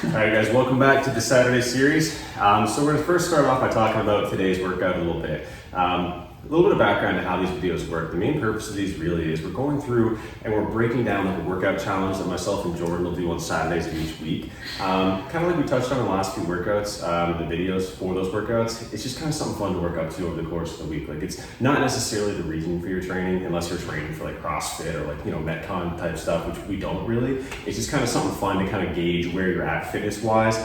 All right, guys, welcome back to the Saturday series. So we're going to first start off by talking about today's workout a little bit. A little bit of background to how these videos work. The main purpose of these really is we're going through and we're breaking down like a workout challenge that myself and Jordan will do on Saturdays of each week. Kind of like we touched on in the last few workouts, the videos for those workouts. It's just kind of something fun to work up to over the course of the week. Like it's not necessarily the reason for your training unless you're training for like CrossFit or like, Metcon type stuff, which we don't really. It's just kind of something fun to kind of gauge where you're at fitness wise.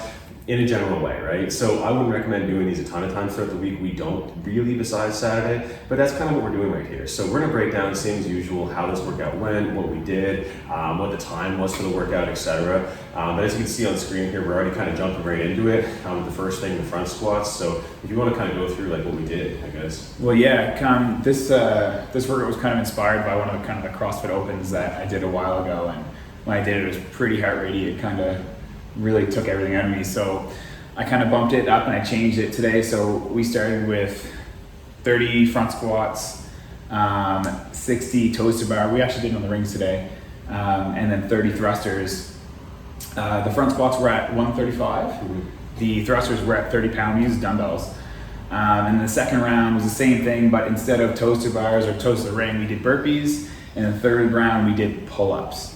In a general way, right? So I wouldn't recommend doing these a ton of times throughout the week. We don't really besides Saturday, but that's kind of what we're doing right here. So we're gonna break down, same as usual, how this workout went, what we did, what the time was for the workout, etc. But as you can see on screen here, we're already kind of jumping right into it with the first thing, the front squats. So if you want to kind of go through like what we did, I guess. Well, yeah, this workout was kind of inspired by one of the CrossFit Opens that I did a while ago, and when I did it was pretty heart ratey. It kind of really took everything out of me, so I kind of bumped it up and I changed it today. So we started with 30 front squats, 60 toes to bar. We actually did it on the rings today, and then 30 thrusters. The front squats were at 135. Mm-hmm. The thrusters were at 30 pound. We used dumbbells. And the second round was the same thing, but instead of toes to bars or toes to the ring, we did burpees. And the third round, we did pull-ups.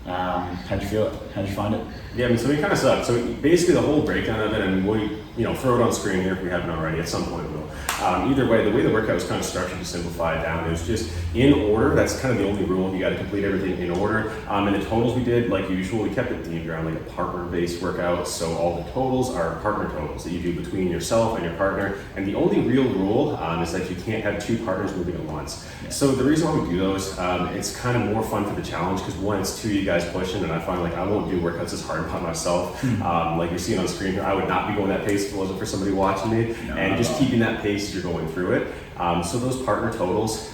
How'd you feel it? How'd you find it? Yeah, so we kind of sucked. So basically the whole breakdown of it, and we'll throw it on screen here if we haven't already. At some point we'll. Either way, the way the workout was kind of structured to simplify it down, it was just in order. That's kind of the only rule. You got to complete everything in order. And the totals we did, like usual, we kept it themed around like a partner-based workout. So all the totals are partner totals that you do between yourself and your partner. And the only real rule is that you can't have two partners moving at once. Yeah. So the reason why we do those, it's kind of more fun for the challenge because one, it's two of you guys pushing, and I find like I won't do workouts as hard by myself. Like you're seeing on screen here, I would not be going that pace if it wasn't for somebody watching me. No, and just keeping that pace as you're going through it. So those partner totals,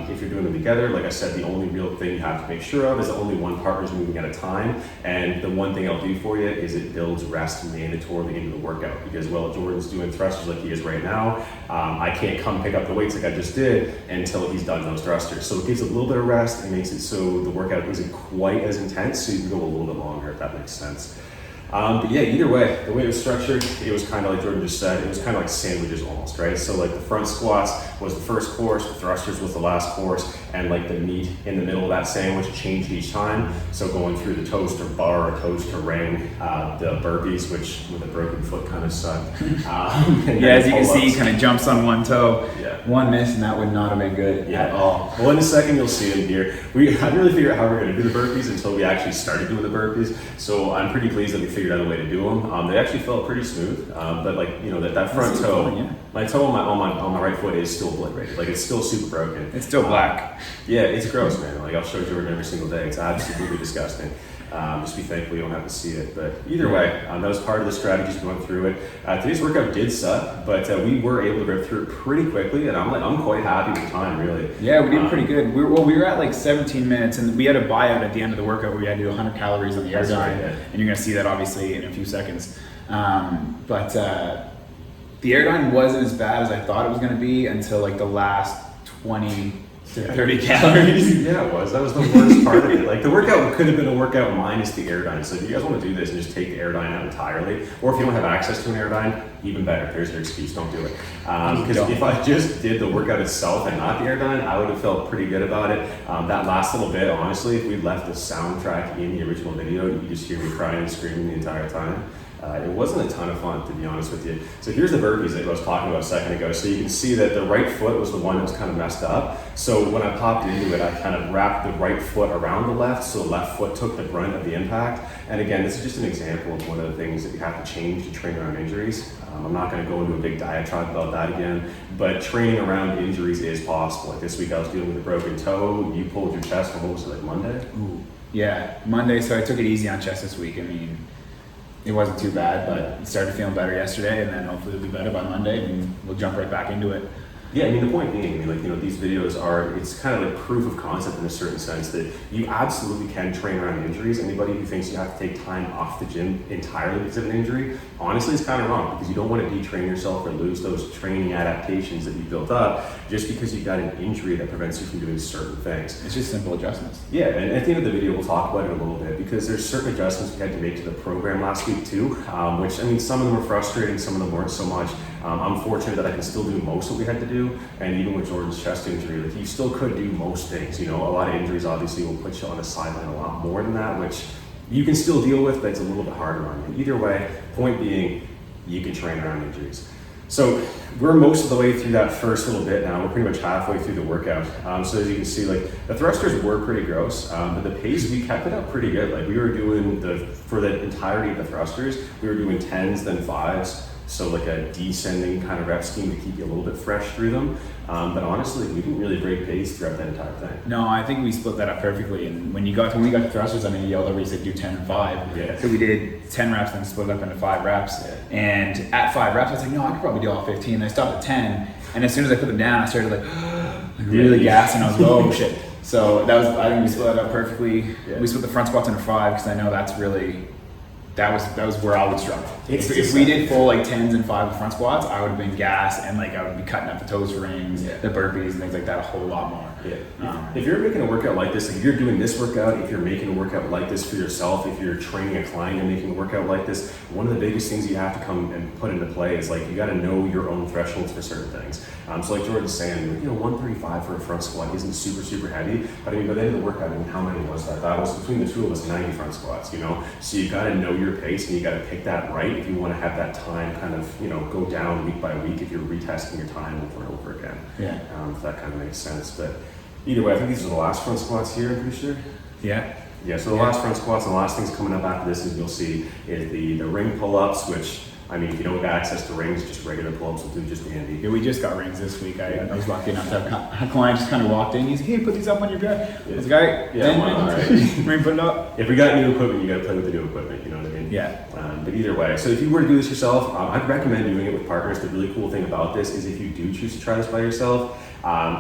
if you're doing them together, like I said, the only real thing you have to make sure of is that only one partner is moving at a time. And the one thing I'll do for you is it builds rest mandatorily into the workout because while Jordan's doing thrusters like he is right now, I can't come pick up the weights like I just did until he's done those thrusters. So it gives a little bit of rest and makes it so the workout isn't quite as intense, so you can go a little bit longer if that makes sense. But yeah, either way, the way it was structured, it was kind of like Jordan just said, it was kind of like sandwiches almost, right? So like the front squats was the first course, the thrusters was the last course, and like the meat in the middle of that sandwich changed each time. So going through the toes to bar, toes to ring, the burpees, which with a broken foot kind of sucked. Yeah, as you can see, he kind of jumps on one toe. Yeah. One miss and that would not have been good at all. Well, in a second you'll see it here. I didn't really figure out how we're going to do the burpees until we actually started doing the burpees. So I'm pretty pleased that we figured out a way to do them. They actually felt pretty smooth, but like that front toe, fun, yeah. My toe on my right foot is still obliterated. Like it's still super broken. It's still black. Yeah, it's gross, man. Like I'll show Jordan every single day. It's absolutely disgusting. Just be thankful you don't have to see it. But either way, that was part of the strategies going through it. Today's workout did suck, but we were able to rip through it pretty quickly, and I'm quite happy with the time, really. Yeah, we did pretty good. We were at like 17 minutes, and we had a buyout at the end of the workout where we had to do 100 calories on the air diet, and you're going to see that obviously in a few seconds. But the airdyne wasn't as bad as I thought it was going to be until like the last 20 to 30 calories. Yeah, it was. That was the worst part of it. Like the workout could have been a workout minus the airdyne. So if you guys want to do this and just take the airdyne out entirely, or if you don't have access to an airdyne, even better. There's your excuse. Don't do it. Because if I just did the workout itself and not the airdyne, I would have felt pretty good about it. That last little bit, honestly, if we left the soundtrack in the original video, you could just hear me crying and screaming the entire time. It wasn't a ton of fun, to be honest with you. So here's the burpees that I was talking about a second ago. So you can see that the right foot was the one that was kind of messed up. So when I popped into it, I kind of wrapped the right foot around the left, so the left foot took the brunt of the impact. And again, this is just an example of one of the things that you have to change to train around injuries. I'm not going to go into a big diatribe about that again, but training around injuries is possible. Like this week I was dealing with a broken toe. You pulled your chest from, what was it, like Monday? Ooh. Yeah, Monday, so I took it easy on chest this week. I mean, it wasn't too bad, but it started feeling better yesterday, and then hopefully it'll be better by Monday, and we'll jump right back into it. Yeah, I mean, the point being, I mean, like, you know, these videos are, it's kind of like proof of concept in a certain sense that you absolutely can train around injuries. Anybody who thinks you have to take time off the gym entirely because of an injury, honestly, is kind of wrong, because you don't want to detrain yourself or lose those training adaptations that you built up just because you've got an injury that prevents you from doing certain things. It's just simple adjustments. Yeah, and at the end of the video, we'll talk about it a little bit, because there's certain adjustments we had to make to the program last week too, which, I mean, some of them were frustrating, some of them weren't so much. I'm fortunate that I can still do most of what we had to do, and even with Jordan's chest injury, like, you still could do most things. You know, a lot of injuries obviously will put you on the sideline a lot more than that, which you can still deal with, but it's a little bit harder on you. Either way, point being, you can train around injuries. So we're most of the way through that first little bit now. We're pretty much halfway through the workout. So as you can see, like, the thrusters were pretty gross, but the pace, we kept it up pretty good. Like, we were doing for the entirety of the thrusters, we were doing 10s, then 5s. So like a descending kind of rep scheme to keep you a little bit fresh through them. But honestly, we didn't really break pace throughout that entire thing. No, I think we split that up perfectly. And when we got to thrusters, I mean, you yelled over, you said do 10 and 5. Yeah. So we did 10 reps, then split up into 5 reps. Yeah. And at 5 reps, I was like, no, I could probably do all 15. And I stopped at 10. And as soon as I put them down, I started like really gassing. I was like, oh shit. So I think we split that up perfectly. Yeah. We split the front squats into 5, because I know that's really, that was where I would struggle. If we did full like 10s and 5 front squats, I would have been gassed, and like I would be cutting up the toes rings, the burpees and things like that a whole lot more. Yeah. If you're making a workout like this, if you're doing this workout, if you're making a workout like this for yourself, if you're training a client and making a workout like this, one of the biggest things you have to come and put into play is, like, you got to know your own thresholds for certain things. So like Jordan's saying, you know, 135 for a front squat isn't super, super heavy, but I mean, by the end of the workout, I mean, how many was that? That was, between the two of us, 90 front squats, you know? So you got to know your pace, and you got to pick that right if you want to have that time kind of, you know, go down week by week if you're retesting your time over and over again. Yeah. If that kind of makes sense. But either way, I think these are the last front squats here, I'm pretty sure. Yeah. Yeah, so the last front squats, and the last things coming up after this is, you'll see, is the ring pull-ups, which, I mean, if you don't have access to rings, just regular pull-ups will do just handy. Yeah, we just got rings this week. I was lucky enough to have a client just kind of walked in. He's like, hey, put these up on your back. I was like, all right, ring, put it up. If we got new equipment, you got to play with the new equipment, you know what I mean? Yeah. But either way, so if you were to do this yourself, I'd recommend doing it with partners. The really cool thing about this is, if you do choose to try this by yourself,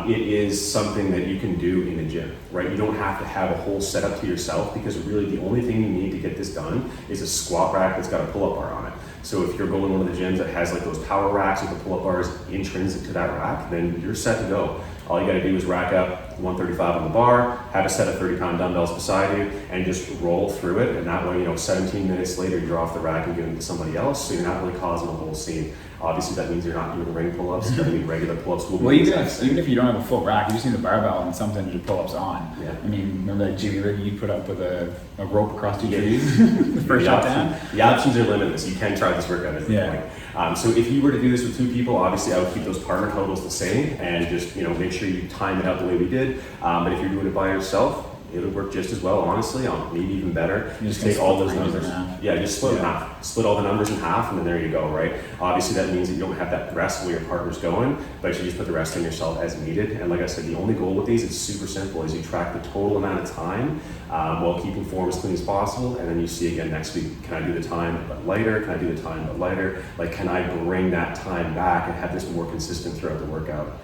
it is something that you can do in the gym, right? You don't have to have a whole setup to yourself, because really the only thing you need to get this done is a squat rack that's got a pull-up bar on it. So if you're going to one of the gyms that has like those power racks with the pull-up bars intrinsic to that rack, then you're set to go. All you got to do is rack up 135 on the bar, have a set of 30-pound dumbbells beside you, and just roll through it. And that way, you know, 17 minutes later, you're off the rack and giving it to somebody else, so you're not really causing a whole scene. Obviously, that means you're not doing ring pull-ups. I mean, regular pull-ups will be. Well, even if you don't have a full rack, you just need a barbell and something to do pull-ups on. Yeah. I mean, remember that Jimmy rig you put up with a rope across 2 trees? The first shot down? The options are limitless. You can try this workout at the point. So if you were to do this with 2 people, obviously I would keep those partner totals the same, and just, you know, make sure you time it out the way we did. But if you're doing it by yourself, it'll work just as well, honestly, maybe even better. Just take all those numbers numbers. in half. Yeah, just split in half. Split all the numbers in half, and then there you go, right? Obviously, that means that you don't have that rest where your partner's going, but you just put the rest on yourself as needed. And like I said, the only goal with these is super simple: is you track the total amount of time while keeping form as clean as possible, and then you see again next week, can I do the time but lighter? Can I do the time but lighter? Like, can I bring that time back and have this more consistent throughout the workout?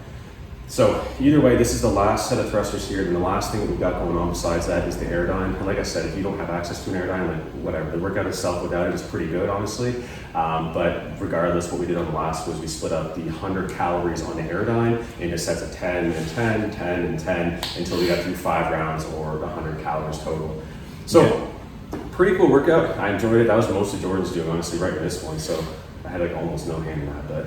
So either way, this is the last set of thrusters here, and the last thing that we've got going on besides that is the Airdyne. And like I said, if you don't have access to an Airdyne, like whatever, the workout itself without it is pretty good, honestly. But regardless, what we did on the last was we split up the 100 calories on the Airdyne into sets of 10 and 10, 10 and 10, until we got through 5 rounds, or 100 calories total. So pretty cool workout. I enjoyed it. That was most of Jordan's doing, honestly, right in this one. So I had like almost no hand in that, but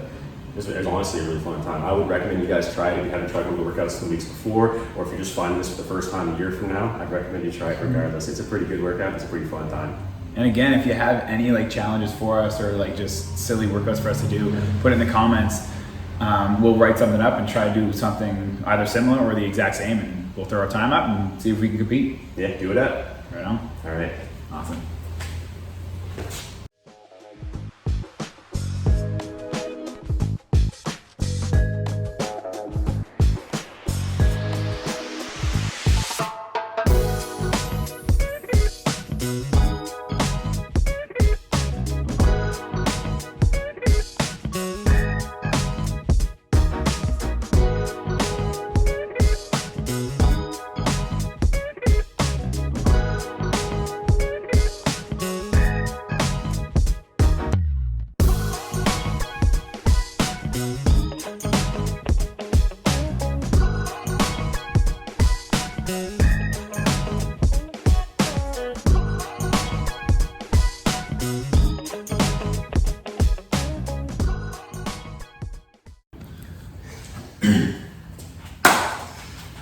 it was honestly a really fun time. I would recommend you guys try it if you haven't tried one of the workouts the weeks before, or if you're just finding this for the first time a year from now, I'd recommend you try it regardless. It's a pretty good workout. It's a pretty fun time. And again, if you have any like challenges for us, or like just silly workouts for us to do, put it in the comments. We'll write something up and try to do something either similar or the exact same, and we'll throw our time up and see if we can compete. Yeah, do it up. Right on. All right. Awesome.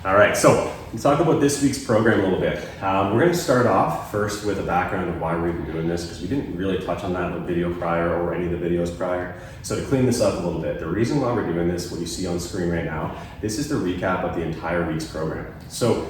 All right, so let's talk about this week's program a little bit. We're going to start off first with a background of why we're even doing this, because we didn't really touch on that in the video prior or any of the videos prior. So to clean this up a little bit, the reason why we're doing this, what you see on screen right now, this is the recap of the entire week's program. So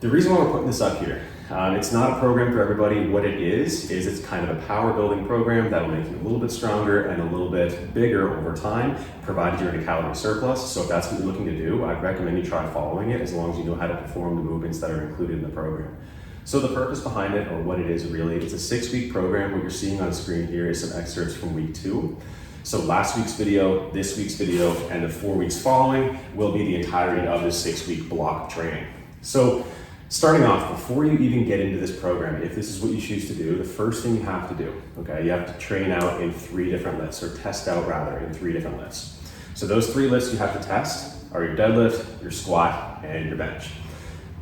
the reason why we're putting this up here, it's not a program for everybody. What it is it's kind of a power building program that will make you a little bit stronger and a little bit bigger over time, provided you're in a calorie surplus. So if that's what you're looking to do, I'd recommend you try following it as long as you know how to perform the movements that are included in the program. So the purpose behind it, or what it is really, it's a 6-week program. What you're seeing on screen here is some excerpts from week 2. So last week's video, this week's video, and the 4 weeks following will be the entirety of this 6-week block of training. So starting off, before you even get into this program, if this is what you choose to do, the first thing you have to do, okay, you have to train out in 3 different lifts, or test out rather, in 3 different lifts. So those 3 lifts you have to test are your deadlift, your squat, and your bench.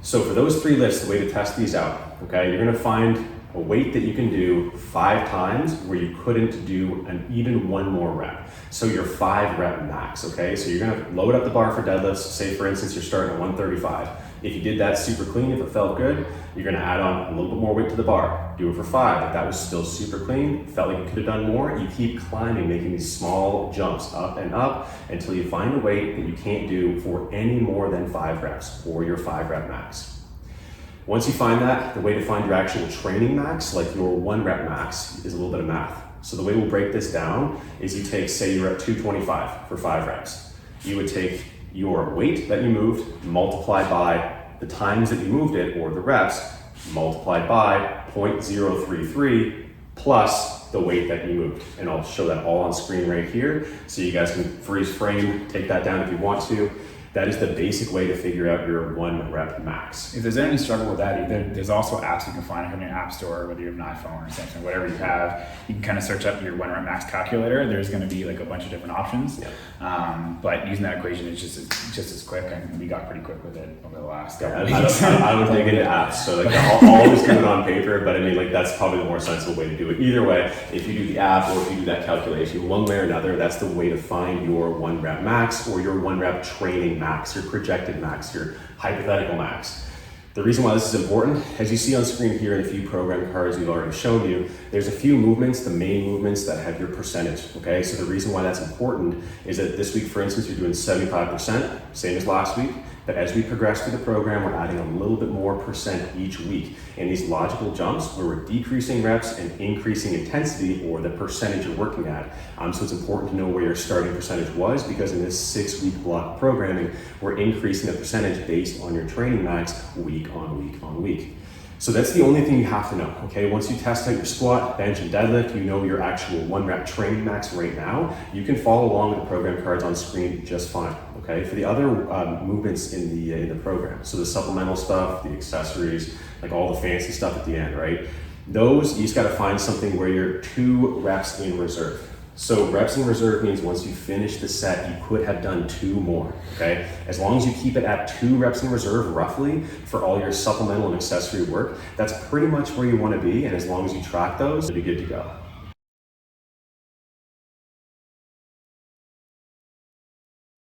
So for those 3 lifts, the way to test these out, okay, you're gonna find a weight that you can do 5 times where you couldn't do even 1 more rep. So your 5 rep max, okay? So you're gonna load up the bar for deadlifts. Say for instance, you're starting at 135. If you did that super clean, if it felt good, you're gonna add on a little bit more weight to the bar. Do it for 5. If that was still super clean, felt like you could have done more, you keep climbing, making these small jumps up and up until you find a weight that you can't do for any more than 5 reps or your 5 rep max. Once you find that, the way to find your actual training max, like your 1 rep max, is a little bit of math. So the way we'll break this down is you take, say you're at 225 for 5 reps. You would take your weight that you moved, multiplied by the times that you moved it, or the reps, multiplied by 0.033 plus the weight that you moved. And I'll show that all on screen right here, so you guys can freeze frame, take that down if you want to. That is the basic way to figure out your 1 rep max. If there's any struggle with that, there's also apps you can find in your app store, whether you have an iPhone or Samsung, whatever you have. You can kind of search up your 1 rep max calculator. There's going to be like a bunch of different options. Yeah. But using that equation is just as quick, and we got pretty quick with it over the last couple of weeks. I don't dig into apps, so like I'll always do it on paper, but I mean like that's probably the more sensible way to do it. Either way, if you do the app or if you do that calculation, one way or another, that's the way to find your 1 rep max or your 1 rep training max, your projected max, your hypothetical max. The reason why this is important, as you see on screen here in a few program cards we've already shown you, there's a few movements, the main movements that have your percentage, okay? So the reason why that's important is that this week, for instance, you're doing 75%, same as last week, but as we progress through the program, we're adding a little bit more percent each week in these logical jumps where we're decreasing reps and increasing intensity, or the percentage you're working at. So it's important to know where your starting percentage was, because in this 6-week block programming, we're increasing the percentage based on your training max week on week on week. So that's the only thing you have to know, okay? Once you test out your squat, bench, and deadlift, you know your actual 1 rep training max right now. You can follow along with the program cards on screen just fine, okay? For the other movements in the program, so the supplemental stuff, the accessories, like all the fancy stuff at the end, right? Those, you just gotta find something where you're 2 reps in reserve. So reps in reserve means once you finish the set, you could have done 2 more, okay? As long as you keep it at 2 reps in reserve roughly for all your supplemental and accessory work, that's pretty much where you wanna be, and as long as you track those, you'll be good to go.